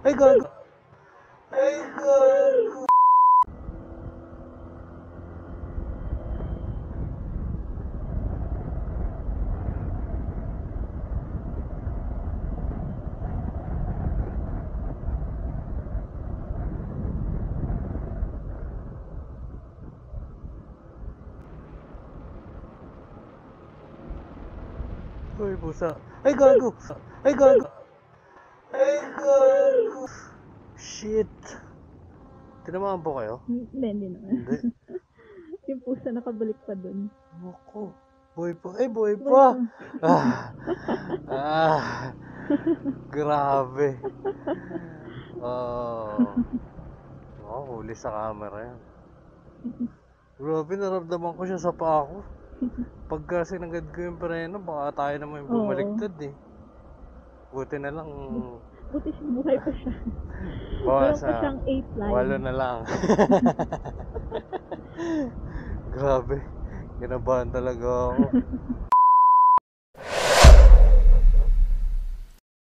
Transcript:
Ay, gago. Ay, gago. Uy, pusa. Ay, gago. Ay, gago. Ay, gago. Shit. Tinamaan po kayo? Hindi naman. Hindi. Yung pusa nakabalik pa dun. Ako. Buhay pa. Ay, buhay Buhay pa. pa. Grabe. Huli sa camera yan. Grabe, naramdaman ko siya sa paa ko. Pagka sinagad ko yung preno, baka tayo naman yung bumaliktad eh. Buti na lang. Buti siya, buhay pa siya. Bawas Meron pa siyang 8 line. 8 na lang. Grabe. Kinabahan talaga ako.